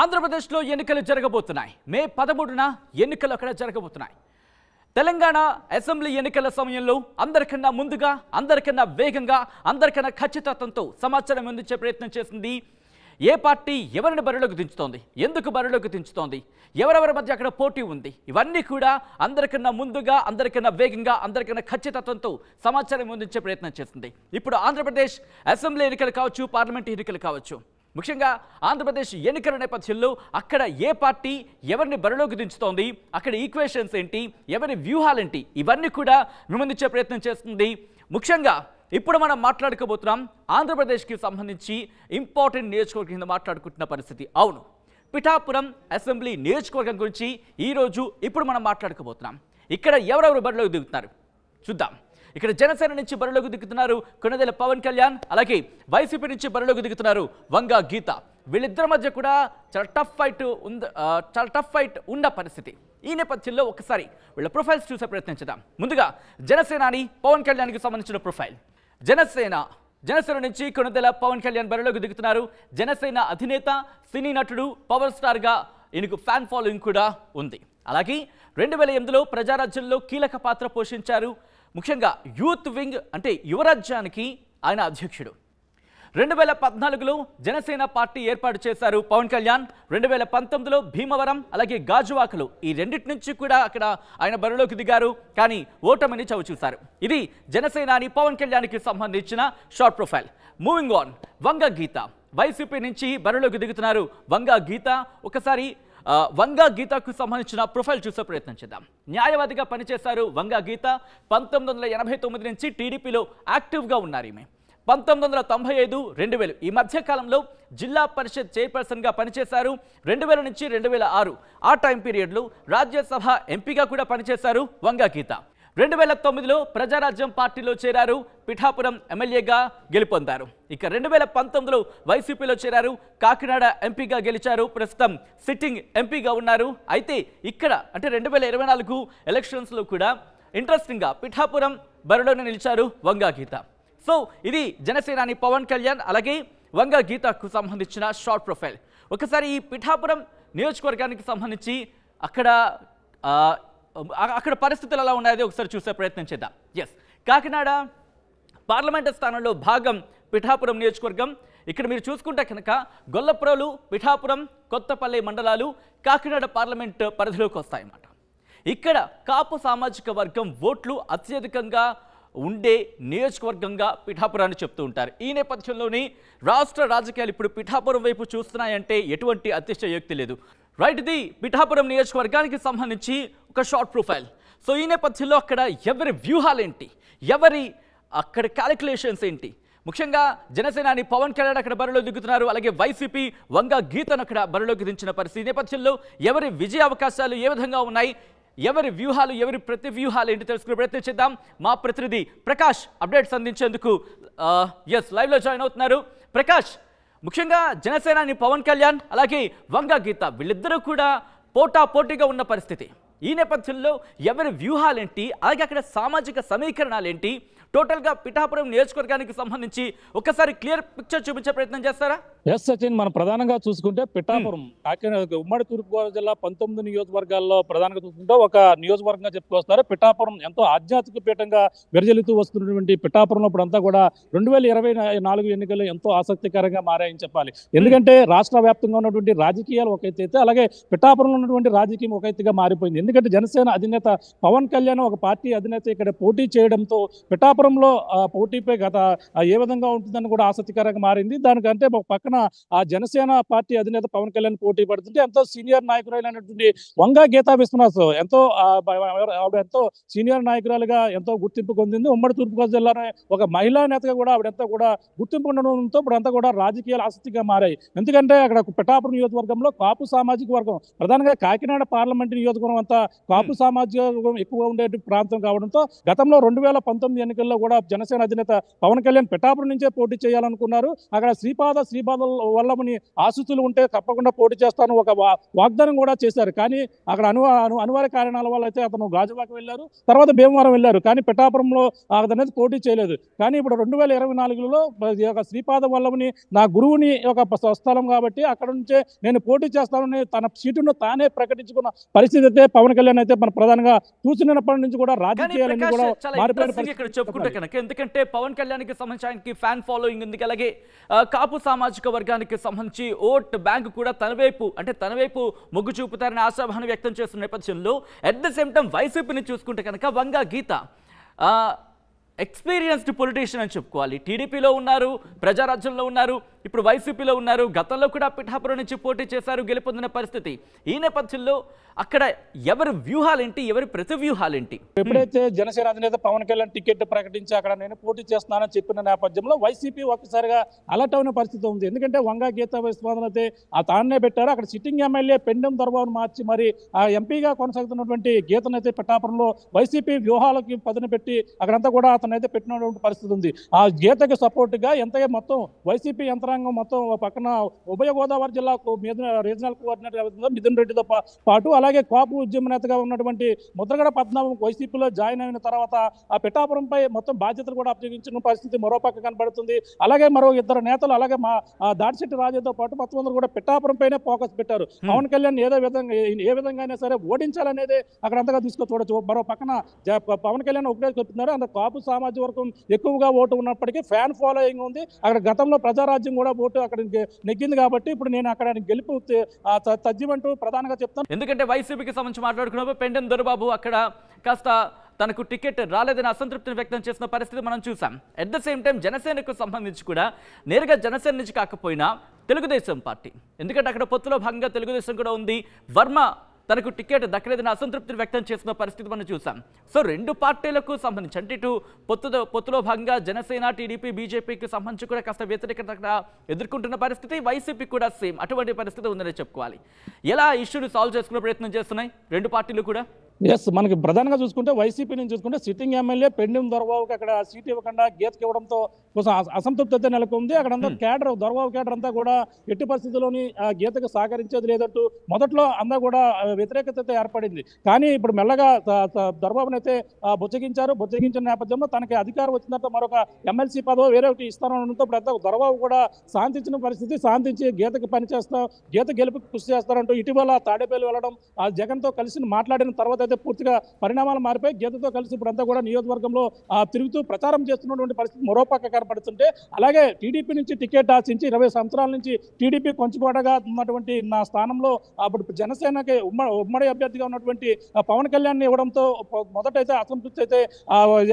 ఆంధ్రప్రదేశ్లో ఎన్నికలు జరగబోతున్నాయి. మే 13న ఎన్నికలు అక్కడ జరగబోతున్నాయి. తెలంగాణ అసెంబ్లీ ఎన్నికల సమయంలో అందరికన్నా ముందుగా, అందరికన్నా వేగంగా, అందరికన్నా ఖచ్చితత్వంతో సమాచారం అందించే ప్రయత్నం చేసింది. ఏ పార్టీ ఎవరిని బరిలోకి దించుతోంది, ఎందుకు బరిలోకి దించుతోంది, ఎవరెవరి మధ్య అక్కడ పోటీ ఉంది, ఇవన్నీ కూడా అందరికన్నా ముందుగా, అందరికన్నా వేగంగా, అందరికన్నా ఖచ్చితత్వంతో సమాచారం అందించే ప్రయత్నం చేసింది. ఇప్పుడు ఆంధ్రప్రదేశ్ అసెంబ్లీ ఎన్నికలు కావచ్చు, పార్లమెంట్ ఎన్నికలు కావచ్చు, ముఖ్యంగా ఆంధ్రప్రదేశ్ ఎన్నికల నేపథ్యంలో అక్కడ ఏ పార్టీ ఎవరిని బరిలోకి దించుతోంది, అక్కడ ఈక్వేషన్స్ ఏంటి, ఎవరి వ్యూహాలేంటి, ఇవన్నీ కూడా విమందించే ప్రయత్నం చేస్తుంది. ముఖ్యంగా ఇప్పుడు మనం మాట్లాడుకోబోతున్నాం ఆంధ్రప్రదేశ్కి సంబంధించి ఇంపార్టెంట్ నియోజకవర్గం కింద మాట్లాడుకుంటున్న పరిస్థితి. అవును, పిఠాపురం అసెంబ్లీ నియోజకవర్గం గురించి ఈరోజు ఇప్పుడు మనం మాట్లాడుకోబోతున్నాం. ఇక్కడ ఎవరెవరు బరిలోకి దిగుతున్నారు చూద్దాం. ఇక్కడ జనసేన నుంచి బరిలోకి దిగుతున్నారు కొణిదెల పవన్ కళ్యాణ్, అలాగే వైసీపీ నుంచి బరిలోకి దిగుతున్నారు వంగా గీత. వీళ్ళిద్దరి మధ్య కూడా చాలా టఫ్ ఫైట్ ఉన్న పరిస్థితి. ఈ నేపథ్యంలో ఒకసారి వీళ్ళ ప్రొఫైల్స్ చూసే ప్రయత్నం చేద్దాం. ముందుగా జనసేనాని పవన్ కళ్యాణ్కి సంబంధించిన ప్రొఫైల్. జనసేన నుంచి కొణిదెల పవన్ కళ్యాణ్ బరిలోకి దిగుతున్నారు. జనసేన అధినేత, సినీ నటుడు, పవర్ స్టార్గా ఈయనకు ఫ్యాన్ ఫాలోయింగ్ కూడా ఉంది. అలాగే 2008లో ప్రజారాజ్యంలో కీలక పాత్ర పోషించారు. ముఖ్యంగా యూత్ వింగ్ అంటే యువరాజ్యానికి ఆయన అధ్యక్షుడు. 2014లో జనసేన పార్టీ ఏర్పాటు చేశారు పవన్ కళ్యాణ్. 2019లో భీమవరం అలాగే గాజువాకలు ఈ రెండింటి నుంచి కూడా అక్కడ ఆయన బరిలోకి దిగారు, కానీ ఓటమిని చవిచూశారు. ఇది జనసేనాని పవన్ కళ్యాణ్కి సంబంధించిన short profile. Moving on, Vanga Geetha YCP నుంచి బరిలోకి దిగుతున్నారు. వంగా గీత, ఒకసారి వంగా గీతకు సంబంధించిన ప్రొఫైల్ చూసే ప్రయత్నం చేద్దాం. న్యాయవాదిగా పనిచేశారు వంగా గీత. 1989 నుంచి టీడీపీలో యాక్టివ్గా ఉన్నారు ఈమె. 1995, 2000 ఈ మధ్య కాలంలో జిల్లా పరిషత్ చైర్పర్సన్గా పనిచేశారు. 2000 నుంచి 2006 ఆ టైం పీరియడ్లో రాజ్యసభ ఎంపీగా కూడా పనిచేశారు వంగా గీత. 2009లో ప్రజారాజ్యం పార్టీలో చేరారు, పిఠాపురం ఎమ్మెల్యేగా గెలుపొందారు. ఇక 2019లో వైసీపీలో చేరారు, కాకినాడ ఎంపీగా గెలిచారు. ప్రస్తుతం సిట్టింగ్ ఎంపీగా ఉన్నారు. అయితే ఇక్కడ అంటే 2024 ఎలక్షన్స్లో కూడా ఇంట్రెస్టింగ్గా పిఠాపురం బరిలోనే నిలిచారు వంగా గీత. సో ఇది జనసేనాని పవన్ కళ్యాణ్ అలాగే వంగా గీతకు సంబంధించిన షార్ట్ ప్రొఫైల్. ఒకసారి ఈ పిఠాపురం నియోజకవర్గానికి సంబంధించి అక్కడ పరిస్థితులు ఎలా ఉన్నాయో ఒకసారి చూసే ప్రయత్నం చేద్దాం. ఎస్, కాకినాడ పార్లమెంటు స్థానంలో భాగం పిఠాపురం నియోజకవర్గం. ఇక్కడ మీరు చూసుకుంటే కనుక గొల్లప్రోలు, పిఠాపురం, కొత్తపల్లి మండలాలు కాకినాడ పార్లమెంట్ పరిధిలోకి వస్తాయన్నమాట. ఇక్కడ కాపు సామాజిక వర్గం ఓట్లు అత్యధికంగా ఉండే నియోజకవర్గంగా పిఠాపురాన్ని చెప్తూ ఉంటారు. ఈ నేపథ్యంలోనే రాష్ట్ర రాజకీయాలు ఇప్పుడు పిఠాపురం వైపు చూస్తున్నాయంటే ఎటువంటి అతిశయోక్తి లేదు. రైట్, ఇది పిఠాపురం నియోజకవర్గానికి సంబంధించి ఒక షార్ట్ ప్రొఫైల్. సో ఈ నేపథ్యంలో అక్కడ ఎవరి వ్యూహాలేంటి, ఎవరి అక్కడ క్యాలిక్యులేషన్స్ ఏంటి, ముఖ్యంగా జనసేనాని పవన్ కళ్యాణ్ అక్కడ బరిలో దిగుతున్నారు, అలాగే వైసీపీ వంగా గీతను అక్కడ బరిలోకి దించిన పరిస్థితి. ఈ నేపథ్యంలో ఎవరి విజయ అవకాశాలు ఏ విధంగా ఉన్నాయి, ఎవరి వ్యూహాలు, ఎవరి ప్రతి వ్యూహాలు ఏంటి తెలుసుకునే ప్రయత్నం చేద్దాం. మా ప్రతినిధి ప్రకాష్ అప్డేట్స్ అందించేందుకు లైవ్లో జాయిన్ అవుతున్నారు. ప్రకాష్, ముఖ్యంగా జనసేనాని పవన్ కళ్యాణ్ అలాగే వంగా గీత వీళ్ళిద్దరూ కూడా పోటాపోటీగా ఉన్న పరిస్థితి. ఈ నేపథ్యంలో ఎవరి వ్యూహాలేంటి, అలాగే అక్కడ సామాజిక సమీకరణాలేంటి, టోటల్గా పిఠాపురం నియోజకవర్గానికి సంబంధించి ఒకసారి క్లియర్ పిక్చర్ చూపించే ప్రయత్నం చేస్తారా? ఎస్ సచిన్, మనం ప్రధానంగా చూసుకుంటే పిఠాపురం కాకినాడ ఉమ్మడి తూర్పుగోదావరి జిల్లా 19 నియోజకవర్గాల్లో ప్రధానంగా చూసుకుంటే ఒక నియోజకవర్గంగా చెప్పుకొస్తారు. పిఠాపురం ఎంతో ఆధ్యాత్మిక పీఠంగా విరజిల్లుతూ వస్తున్నటువంటి పిఠాపురంలో ఇప్పుడంతా కూడా 2024 ఎన్నికలు ఎంతో ఆసక్తికరంగా మారాయని చెప్పాలి. ఎందుకంటే రాష్ట్ర వ్యాప్తంగా ఉన్నటువంటి రాజకీయాలు ఒక ఎత్తు అయితే, అలాగే పిఠాపురంలో ఉన్నటువంటి రాజకీయం ఒక ఎత్తుగా మారిపోయింది. ఎందుకంటే జనసేన అధినేత పవన్ కళ్యాణ్ ఒక పార్టీ అధినేత ఇక్కడ పోటీ చేయడంతో పిఠాపురంలో పోటీపై ఏ విధంగా ఉంటుందని కూడా ఆసక్తికరంగా మారింది. దానికంటే ఒక పక్కన ఆ జనసేన పార్టీ అధినేత పవన్ కళ్యాణ్ పోటీ పడుతుంటే ఎంతో సీనియర్ నాయకురాలైనటువంటి వంగా గీతా విశ్వనాథ్ ఎంతో సీనియర్ నాయకురాలుగా ఎంతో గుర్తింపు పొందింది. ఉమ్మడి తూర్పుగోదావరి జిల్లాలో ఒక మహిళా నేతగా కూడా ఆవిడంతా కూడా గుర్తింపు ఉండడంతో ఇప్పుడంతా కూడా రాజకీయాలు ఆసక్తిగా మారాయి. ఎందుకంటే అక్కడ పిఠాపురం నియోజకవర్గంలో కాపు సామాజిక వర్గం, ప్రధానంగా కాకినాడ పార్లమెంట్ నియోజకవర్గం అంతా కాపు సామాజిక వర్గం ఎక్కువ ఉండే ప్రాంతం కావడంతో గతంలో 2019 ఎన్నికల్లో కూడా జనసేన అధినేత పవన్ కళ్యాణ్ పిఠాపురం నుంచే పోటీ చేయాలనుకున్నారు. అక్కడ శ్రీపాద వల్లమని ఆశీస్సులు ఉంటే తప్పకుండా పోటీ చేస్తాను ఒక వాగ్దానం కూడా చేశారు. కానీ అక్కడ అనివార్య కారణాల వల్ల అయితే అతను గాజువాక వెళ్ళారు, తర్వాత భీమవరం వెళ్ళారు. కానీ పిఠాపురంలో అతనేది పోటీ చేయలేదు. కానీ ఇప్పుడు 2024లో శ్రీపాద వల్లమని నా గురువుని ఒక స్వస్థలం కాబట్టి అక్కడ నుంచే నేను పోటీ చేస్తానని తన సీటును తానే ప్రకటించుకున్న పరిస్థితి అయితే పవన్ కళ్యాణ్ అయితే మన ప్రధానంగా చూసినప్పటి నుంచి కూడా రాజకీయాలన్నీ కూడా మారిపోయిన ఇక్కడ చెప్పుకుంటే కనుక, ఎందుకంటే పవన్ కళ్యాణ్ కి సంబంధించి ఫ్యాన్ ఫాలోయింగ్ ఉంది, అలాగే కాపు సామాజిక వర్గానికి సంబంధించి ఓట్ బ్యాంక్ కూడా తన వైపు మొగ్గు చూపుతారని ఆశాభావం వ్యక్తం చేస్తున్న నేపథ్యంలో అట్ ద సేమ్ టైం వైసీపీని చూసుకుంటే కనుక వంగా గీత ఎక్స్పీరియన్స్డ్ పొలిటీషియన్ అని చెప్పుకోవాలి. టీడీపీలో ఉన్నారు, ప్రజారాజ్యంలో ఉన్నారు, ఇప్పుడు వైసీపీలో ఉన్నారు. గతంలో కూడా పిఠాపురం నుంచి పోటీ చేశారు, గెలుపొందిన పరిస్థితి. ఈ నేపథ్యంలో అక్కడ ఎవరి వ్యూహాలేంటి, ఎవరి ప్రతి వ్యూహాలేంటి? ఎప్పుడైతే జనసేన అధినేత పవన్ కళ్యాణ్ టికెట్ ప్రకటించి అక్కడ నేను పోటీ చేస్తున్నానని చెప్పిన నేపథ్యంలో వైసీపీ ఒక్కసారిగా అలర్ట్ అయిన పరిస్థితి ఉంది. ఎందుకంటే వంగా గీత విశ్వనాథన్ అయితే ఆ తానే పెట్టారు. అక్కడ సిట్టింగ్ ఎమ్మెల్యే పెండెం దొరబాబును మార్చి మరి ఆ ఎంపీగా కొనసాగుతున్నటువంటి గీతనైతే పిఠాపురంలో వైసీపీ వ్యూహాలకి పదును పెట్టి అక్కడంతా కూడా అతనైతే పెట్టినటువంటి పరిస్థితి ఉంది. ఆ గీతకి సపోర్ట్గా ఎంతగా మొత్తం వైసీపీ యంత్రాంగం మొత్తం పక్కన ఉభయ గోదావరి జిల్లాకు రీజనల్ కోఆర్డినేటర్ మిథున్ రెడ్డితో పాటు అలాగే కాపు ఉద్యమ నేతగా ఉన్నటువంటి ముద్రగడ పద్మనాభం వైసీపీలో జాయిన్ అయిన తర్వాత ఆ పిఠాపురంపై మొత్తం బాధ్యతలు కూడా అప్పగించిన పరిస్థితి మరోపక్క కనబడుతుంది. అలాగే మరో ఇద్దరు నేతలు అలాగే మా దాడిశెట్టి రాజుతో పాటు మొత్తం అందరూ కూడా పిఠాపురంపైనే ఫోకస్ పెట్టారు. పవన్ కళ్యాణ్ ఏ విధంగా అయినా సరే ఓడించాలనేది అక్కడ అంతగా చూడొచ్చు. మరో పక్కన పవన్ కళ్యాణ్ ఒకటే చెప్తున్నారు, అంత కాపు సామాజిక వర్గం ఎక్కువగా ఓటు ఉన్నప్పటికీ ఫ్యాన్ ఫాలోయింగ్ ఉంది. అక్కడ గతంలో ప్రజారాజ్యం కూడా ఓటు అక్కడ నెగ్గింది కాబట్టి ఇప్పుడు నేను అక్కడ గెలుపు తజ్జిమంటూ ప్రధానంగా చెప్తాను. ఎందుకంటే వైసీపీకి సంబంధించి మాట్లాడుకున్నప్పుడు పెండెం దొరబాబు అక్కడ కాస్త తనకు టికెట్ రాలేదని అసంతృప్తిని వ్యక్తం చేసిన పరిస్థితి మనం చూసాం. అట్ ద సేమ్ టైం జనసేనకు సంబంధించి కూడా నేరుగా జనసేన నుంచి కాకపోయినా తెలుగుదేశం పార్టీ, ఎందుకంటే అక్కడ పొత్తులో భాగంగా తెలుగుదేశం కూడా ఉంది, వర్మ తనకు టికెట్ దక్కలేదని అసంతృప్తిని వ్యక్తం చేసిన పరిస్థితి మనం చూసాం. సో రెండు పార్టీలకు సంబంధించి అంటే ఇటు పొత్తులో భాగంగా జనసేన, టీడీపీ, బీజేపీకి సంబంధించి కూడా కాస్త వ్యతిరేకత ఎదుర్కొంటున్న పరిస్థితి, వైసీపీ కూడా సేమ్ అటువంటి పరిస్థితి ఉందని చెప్పుకోవాలి. ఎలా ఇష్యూని సాల్వ్ చేసుకునే ప్రయత్నం చేస్తున్నాయి రెండు పార్టీలు కూడా? ఎస్, మనకి ప్రధానంగా చూసుకుంటే వైసీపీ నుంచి చూసుకుంటే సిట్టింగ్ ఎమ్మెల్యే పెండెం దొరబాబుకి అక్కడ సీట్ ఇవ్వకుండా గీతకి ఇవ్వడంతో కొంచెం అసంతృప్తి అయితే నెలకొంది. అక్కడంతా కేడర్ దొరబాబు కేడర్ అంతా కూడా ఎట్టి పరిస్థితుల్లోని గీతకు సహకరించేది లేదంటూ మొదట్లో అంతా కూడా వ్యతిరేకత అయితే ఏర్పడింది. కానీ ఇప్పుడు మెల్లగా దొరబాబుని అయితే బుజ్జగించిన నేపథ్యంలో తనకి అధికారం వచ్చిన తర్వాత మరొక ఎమ్మెల్సీ పదవి వేరే ఒకటి ఇస్తానడంతో ఇప్పుడు దొరబాబు కూడా శాంతించిన పరిస్థితి, శాంతించి గీతకి పనిచేస్తాం, గీత గెలుపుకి కృషి చేస్తారంటూ ఇటీవల తాడేపల్లి వెళ్ళడం, ఆ జగన్తో కలిసి మాట్లాడిన తర్వాత అయితే పూర్తిగా పరిణామాలు మారిపోయి గీతతో కలిసి ఇప్పుడంతా కూడా నియోజకవర్గంలో తిరుగుతూ ప్రచారం చేస్తున్నటువంటి పరిస్థితి మరోపక్క కనపడుతుంటే, అలాగే టీడీపీ నుంచి టికెట్ ఆశించి 20 సంవత్సరాల నుంచి టీడీపీ కొంచుకోటగా ఉన్నటువంటి నా స్థానంలో అప్పుడు జనసేనకి ఉమ్మడి అభ్యర్థిగా ఉన్నటువంటి పవన్ కళ్యాణ్ ఇవ్వడంతో మొదటైతే అసంతృప్తి అయితే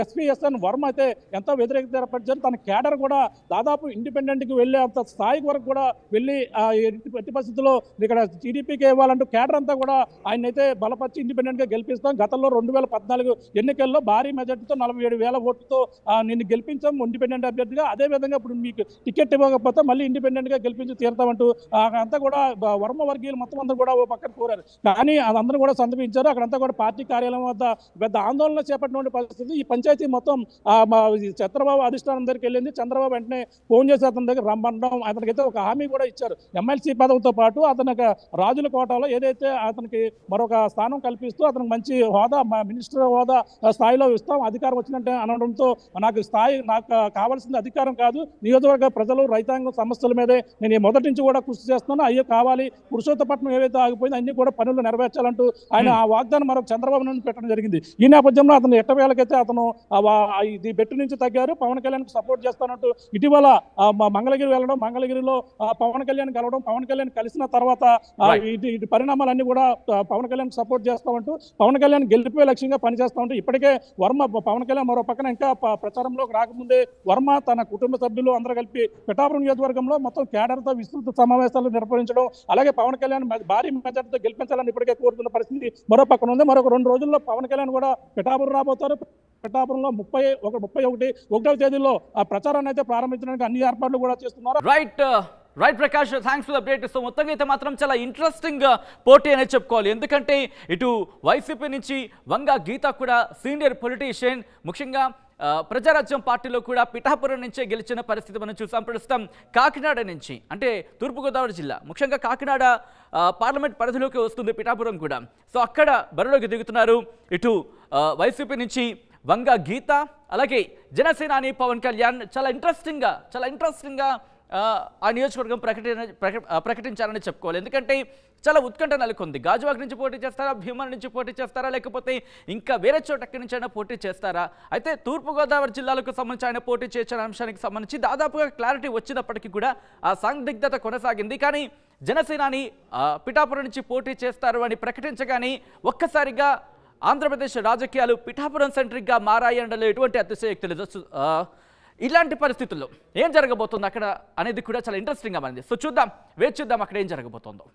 ఎస్పీఎస్ఎన్ వర్మ అయితే ఎంతో వ్యతిరేకత ఏర్పరిచారు. తన కేడర్ కూడా దాదాపు ఇండిపెండెంట్కి వెళ్ళే అంత స్థాయికి వరకు కూడా వెళ్ళి ఎట్టి పరిస్థితుల్లో ఇక్కడ టీడీపీకి ఇవ్వాలంటూ కేడర్ అంతా కూడా ఆయన అయితే బలపరిచి ఇండిపెండెంట్గా గెలిపిస్తాం. గతంలో 2014 ఎన్నికల్లో భారీ మెజార్టీతో 47,000 ఓట్లతో నిన్ను గెలిపించాం ఇండిపెండెంట్ అభ్యర్థిగా. అదే విధంగా ఇప్పుడు మీకు టికెట్ ఇవ్వకపోతే మళ్ళీ ఇండిపెండెంట్ గా గెలిపించి తీరుతామంటూ అంతా కూడా వర్మ వర్గీయులు మొత్తం అందరూ కూడా ఓ పక్కన కోరారు. కానీ అదందరూ కూడా సంతపించారు. అక్కడంతా కూడా పార్టీ కార్యాలయం వద్ద పెద్ద ఆందోళన చేపట్టిన పరిస్థితి. ఈ పంచాయతీ మొత్తం చంద్రబాబు అధిష్టానం దగ్గరికి వెళ్ళింది. చంద్రబాబు వెంటనే ఫోన్ చేసి అతని దగ్గర రమ్మడం, అతనికైతే ఒక హామీ కూడా ఇచ్చారు. ఎమ్మెల్సీ పదవితో పాటు అతనికి రాజుల కోటలో ఏదైతే అతనికి మరొక స్థానం కల్పిస్తూ అతనికి మంచి హోదా, మినిస్టర్ హోదా స్థాయిలో ఇస్తాం అధికారం వచ్చినట్టే అనడంతో, నాకు కావాల్సింది అధికారం కాదు, నియోజకవర్గ ప్రజలు రైతాంగం సమస్యల మీదే నేను మొదటి నుంచి కూడా కృషి చేస్తున్నాను, అయ్యో కావాలి, పురుషోత్తపట్నం ఏవైతే ఆగిపోయిందో అన్ని కూడా పనులు నెరవేర్చాలంటూ ఆయన ఆ వాగ్దానం మరొక చంద్రబాబు నుండి పెట్టడం జరిగింది. ఈ నేపథ్యంలో అతను ఎట్టవేళకైతే అతను ఇది బెట్టు నుంచి తగ్గారు, పవన్ కళ్యాణ్ సపోర్ట్ చేస్తానంటూ ఇటీవల మంగళగిరి వెళ్ళడం, మంగళగిరిలో పవన్ కళ్యాణ్ కలవడం, పవన్ కళ్యాణ్ కలిసిన తర్వాత ఇటు పరిణామాలన్నీ కూడా పవన్ కళ్యాణ్ సపోర్ట్ చేస్తామంటూ పవన్ కళ్యాణ్ గెలిపే లక్ష్యంగా పనిచేస్తామంటూ ఇప్పటికే వర్మ పవన్ కళ్యాణ్ మరో పక్కన ఇంకా ప్రచారంలోకి రాకముందే వర్మ తన కుటుంబ సభ్యులు అందరూ కలిపి పిఠాపురం నియోజకవర్గంలో మొత్తం కేడర్తో విస్తృత సమావేశాలు నిర్వహించడం, అలాగే పవన్ కళ్యాణ్ భారీ మెజార్టీతో గెలిపించాలని ఇప్పటికే కోరుతున్న పరిస్థితి మరో పక్కన ఉంది. మరొక 2 రోజుల్లో పవన్ కళ్యాణ్ కూడా పిఠాపురం రాబోతారు. పిఠాపురంలో 31వ తేదీలో ఆ ప్రచారాన్ని అయితే ప్రారంభించడానికి అన్ని ఏర్పాట్లు కూడా చేస్తున్నారు. Right Prakash, thanks for update. So మొత్తంగా అయితే మాత్రం చాలా ఇంట్రెస్టింగ్ పోటీ అనేది చెప్పుకోవాలి. ఎందుకంటే ఇటు వైసీపీ నుంచి వంగా గీత కూడా సీనియర్ పొలిటీషియన్, ముఖ్యంగా ప్రజారాజ్యం పార్టీలో కూడా పిఠాపురం నుంచే గెలిచిన పరిస్థితి మనం చూసాం. ప్రస్తుతం కాకినాడ నుంచి అంటే తూర్పుగోదావరి జిల్లా ముఖ్యంగా కాకినాడ పార్లమెంట్ పరిధిలోకి వస్తుంది పిఠాపురం కూడా. సో అక్కడ బరిలోకి దిగుతున్నారు ఇటు వైసీపీ నుంచి వంగ గీత, అలాగే జనసేనాని పవన్ కళ్యాణ్. చాలా ఇంట్రెస్టింగ్గా ఆ నియోజకవర్గం ప్రకటించారని చెప్పుకోవాలి. ఎందుకంటే చాలా ఉత్కంఠ నెలకొంది. గాజువాక నుంచి పోటీ చేస్తారా, భీమవరం నుంచి పోటీ చేస్తారా, లేకపోతే ఇంకా వేరే చోట ఎక్కడి నుంచి అయినా పోటీ చేస్తారా? అయితే తూర్పుగోదావరి జిల్లాలకు సంబంధించి ఆయన పోటీ చేసిన అంశానికి సంబంధించి దాదాపుగా క్లారిటీ వచ్చినప్పటికీ కూడా ఆ సందిగ్ధత కొనసాగింది. కానీ జనసేనాని పిఠాపురం నుంచి పోటీ చేస్తారు అని ప్రకటించగానే ఒక్కసారిగా ఆంధ్రప్రదేశ్ రాజకీయాలు పిఠాపురం సెంట్రిక్గా మారాయి అనడంలో ఎటువంటి అతిశయోక్తి లేదు. ఇలాంటి పరిస్థితుల్లో ఏం జరగబోతుంది అక్కడ అనేది కూడా చాలా ఇంట్రెస్టింగ్గా మారింది. సో చూద్దాం, వేచి చూద్దాం అక్కడ ఏం జరగబోతుందో.